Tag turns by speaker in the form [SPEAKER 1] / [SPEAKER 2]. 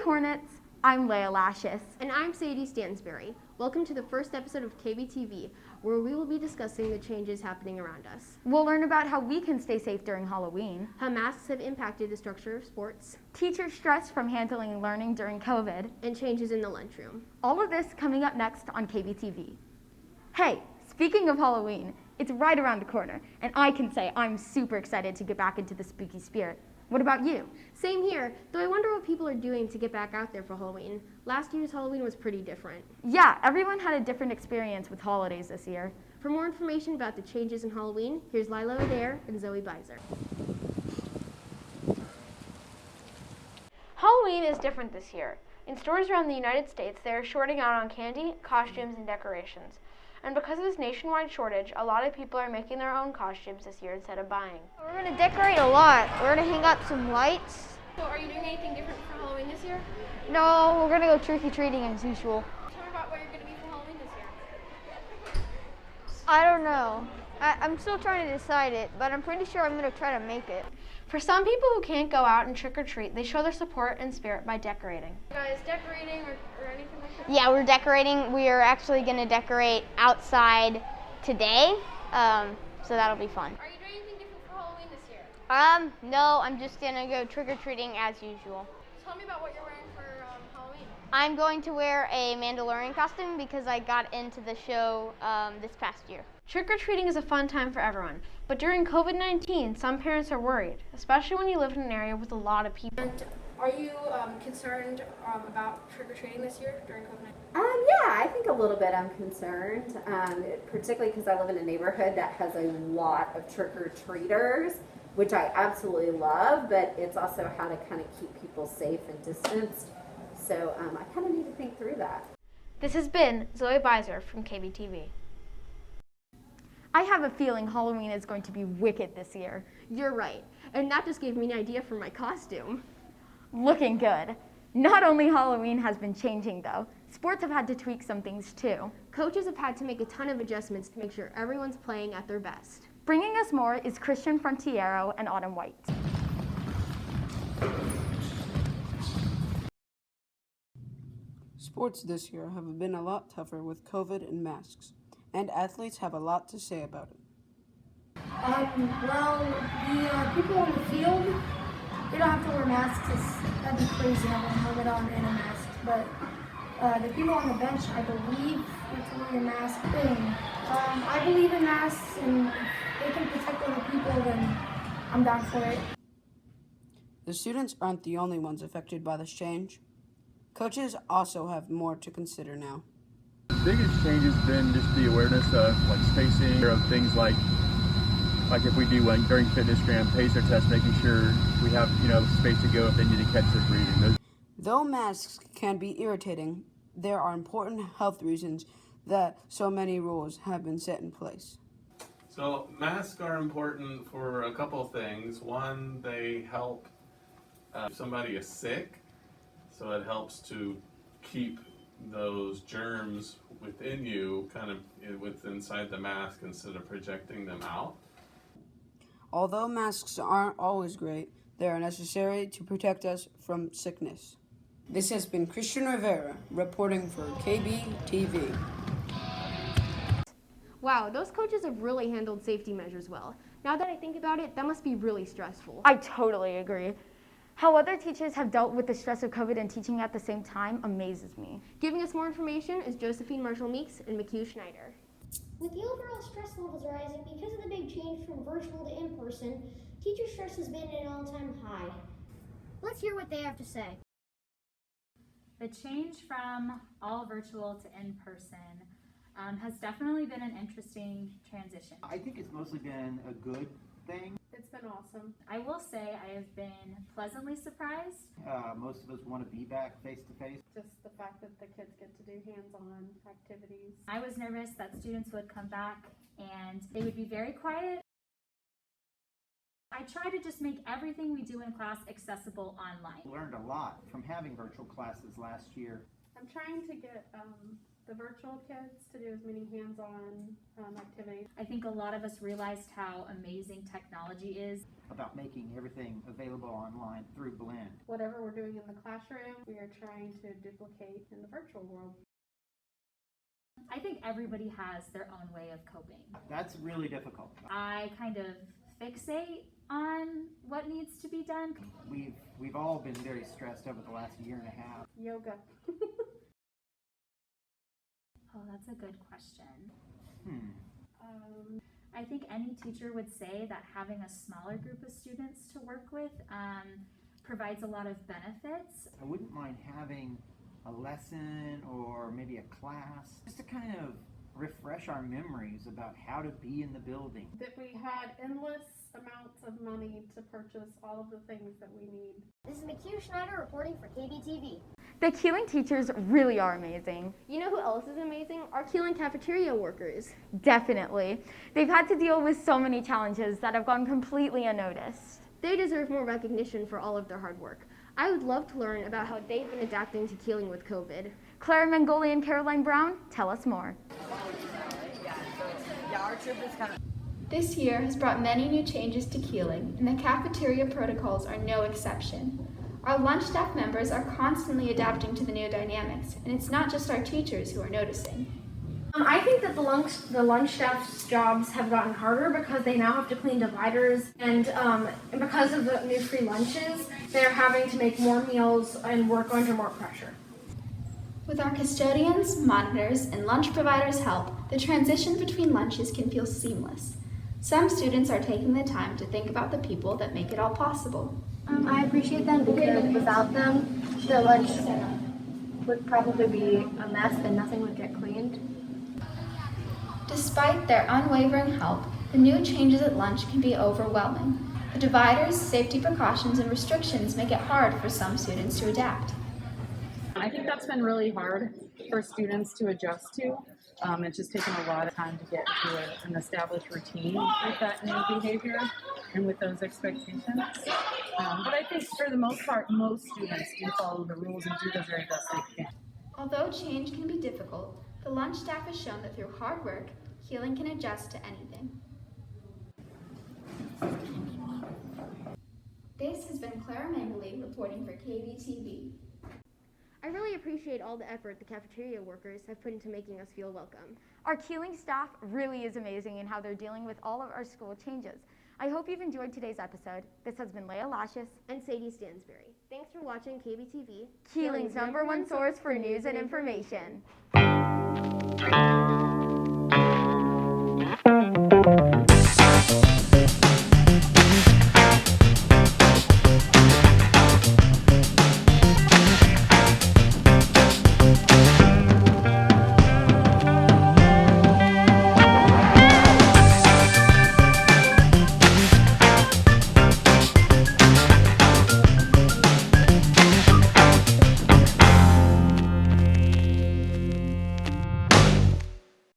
[SPEAKER 1] Hornets, I'm Leia Lashis.
[SPEAKER 2] And I'm Sadie Stansberry. Welcome to the first episode of Kbtv, where we will be discussing the changes happening around us.
[SPEAKER 1] We'll learn about how we can stay safe during Halloween,
[SPEAKER 2] how masks have impacted the structure of sports,
[SPEAKER 1] teacher stress from handling learning during COVID,
[SPEAKER 2] and changes in the lunchroom.
[SPEAKER 1] All of this coming up next on Kbtv. Hey, speaking of Halloween, it's right around the corner, and I can say I'm super excited to get back into the spooky spirit. What about you?
[SPEAKER 2] Same here, though I wonder what people are doing to get back out there for Halloween. Last year's Halloween was pretty different.
[SPEAKER 1] Yeah, everyone had a different experience with holidays this year.
[SPEAKER 2] For more information about the changes in Halloween, here's Lila Adair and Zoe Beiser. Halloween is different this year. In stores around the United States, they are shorting out on candy, costumes, and decorations. And because of this nationwide shortage, a lot of people are making their own costumes this year instead of buying.
[SPEAKER 3] We're going to decorate a lot. We're going to hang up some lights.
[SPEAKER 2] So are you doing anything different for Halloween this year?
[SPEAKER 3] No, we're going to go trick-or-treating as usual.
[SPEAKER 2] Tell me about where you're going to be for Halloween this year.
[SPEAKER 3] I don't know. I'm still trying to decide it, but I'm pretty sure I'm going to try to make it.
[SPEAKER 2] For some people who can't go out and trick-or-treat, they show their support and spirit by decorating. You guys decorating or anything like that?
[SPEAKER 3] Yeah, we're decorating. We are actually going to decorate outside today, so that'll be fun.
[SPEAKER 2] Are you doing anything different for Halloween this year?
[SPEAKER 3] No, I'm just going to go trick-or-treating as usual.
[SPEAKER 2] Tell me about what you're wearing for Halloween.
[SPEAKER 3] I'm going to wear a Mandalorian costume because I got into the show this past year.
[SPEAKER 2] Trick-or-treating is a fun time for everyone, but during COVID-19, some parents are worried, especially when you live in an area with a lot of people. And are you concerned about trick-or-treating this year during COVID-19?
[SPEAKER 4] Yeah, I think a little bit I'm concerned, particularly because I live in a neighborhood that has a lot of trick-or-treaters, which I absolutely love, but it's also how to kind of keep people safe and distanced. So I kind of need to think through that.
[SPEAKER 2] This has been Zoe Beiser from Kbtv.
[SPEAKER 1] I have a feeling Halloween is going to be wicked this year.
[SPEAKER 2] You're right, and that just gave me an idea for my costume.
[SPEAKER 1] Looking good. Not only Halloween has been changing though, sports have had to tweak some things too.
[SPEAKER 2] Coaches have had to make a ton of adjustments to make sure everyone's playing at their best.
[SPEAKER 1] Bringing us more is Christian Frontiero and Autumn White.
[SPEAKER 5] Sports this year have been a lot tougher with COVID and masks, and athletes have a lot to say about it.
[SPEAKER 6] The people on the field, they don't have to wear masks. That'd be crazy having a helmet on and a mask. But the people on the bench, I believe, you have to wear a mask. I believe in masks, and if they can protect other people, then I'm down for it.
[SPEAKER 5] The students aren't the only ones affected by this change. Coaches also have more to consider now.
[SPEAKER 7] The biggest change has been just the awareness of spacing, of things like if we do during fitness gram pacer tests, making sure we have space to go if they need to catch their breathing.
[SPEAKER 5] Though masks can be irritating, there are important health reasons that so many rules have been set in place.
[SPEAKER 8] So masks are important for a couple of things. One, they help if somebody is sick, so it helps to keep those germs within you kind of inside the mask instead of projecting them out.
[SPEAKER 5] Although masks aren't always great, they are necessary to protect us from sickness. This has been Christian Rivera reporting for Kbtv.
[SPEAKER 2] Wow, those coaches have really handled safety measures well. Now that I think about it, that must be really stressful.
[SPEAKER 1] I totally agree. How other teachers have dealt with the stress of COVID and teaching at the same time amazes me.
[SPEAKER 2] Giving us more information is Josephine Marshall-Meeks and McHugh Schneider.
[SPEAKER 9] With the overall stress levels rising because of the big change from virtual to in-person, teacher stress has been at an all-time high. Let's hear what they have to say.
[SPEAKER 10] The change from all virtual to in-person has definitely been an interesting transition.
[SPEAKER 11] I think it's mostly been a good thing.
[SPEAKER 10] It's been awesome. I will say I have been pleasantly surprised.
[SPEAKER 11] Most of us want to be back face-to-face.
[SPEAKER 12] Just the fact that the kids get to do hands-on activities.
[SPEAKER 10] I was nervous that students would come back and they would be very quiet. I try to just make everything we do in class accessible online.
[SPEAKER 11] Learned a lot from having virtual classes last year.
[SPEAKER 12] I'm trying to get the virtual kids to do as many hands-on activities.
[SPEAKER 10] I think a lot of us realized how amazing technology is.
[SPEAKER 11] About making everything available online through Blend.
[SPEAKER 12] Whatever we're doing in the classroom, we are trying to duplicate in the virtual world.
[SPEAKER 10] I think everybody has their own way of coping.
[SPEAKER 11] That's really difficult.
[SPEAKER 10] I kind of fixate on what needs to be done.
[SPEAKER 11] We've all been very stressed over the last year and a half.
[SPEAKER 12] Yoga.
[SPEAKER 10] Oh, that's a good question. I think any teacher would say that having a smaller group of students to work with provides a lot of benefits.
[SPEAKER 11] I wouldn't mind having a lesson or maybe a class just to kind of refresh our memories about how to be in the building.
[SPEAKER 12] That we had endless amounts of money to purchase all of the things that we need.
[SPEAKER 9] This is McHugh Schneider reporting for Kbtv.
[SPEAKER 1] The Keeling teachers really are amazing.
[SPEAKER 2] You know who else is amazing? Our Keeling cafeteria workers.
[SPEAKER 1] Definitely. They've had to deal with so many challenges that have gone completely unnoticed.
[SPEAKER 2] They deserve more recognition for all of their hard work. I would love to learn about how they've been adapting to Keeling with COVID.
[SPEAKER 1] Clara Mangoli and Caroline Brown tell us more.
[SPEAKER 13] This year has brought many new changes to Keeling, and the cafeteria protocols are no exception. Our lunch staff members are constantly adapting to the new dynamics, and it's not just our teachers who are noticing.
[SPEAKER 6] I think that the lunch staff's jobs have gotten harder because they now have to clean dividers, and because of the new free lunches, they're having to make more meals and work under more pressure.
[SPEAKER 13] With our custodians, monitors, and lunch providers' help, the transition between lunches can feel seamless. Some students are taking the time to think about the people that make it all possible.
[SPEAKER 14] I appreciate them because without them, the lunch would probably be a mess and nothing would get cleaned.
[SPEAKER 13] Despite their unwavering help, the new changes at lunch can be overwhelming. The dividers, safety precautions, and restrictions make it hard for some students to adapt.
[SPEAKER 15] I think that's been really hard for students to adjust to. It's just taken a lot of time to get to an established routine with that new behavior and with those expectations. But I think for the most part, most students do follow the rules and do the very best they can.
[SPEAKER 13] Although change can be difficult, the lunch staff has shown that through hard work, Keeling can adjust to anything. This has been Clara Mangoli reporting for Kbtv.
[SPEAKER 2] I really appreciate all the effort the cafeteria workers have put into making us feel welcome.
[SPEAKER 1] Our Keeling staff really is amazing in how they're dealing with all of our school changes. I hope you've enjoyed today's episode. This has been Leah Lashes
[SPEAKER 2] and Sadie Stansberry. Thanks for watching Kbtv,
[SPEAKER 1] Keeling's #1 source for news and information.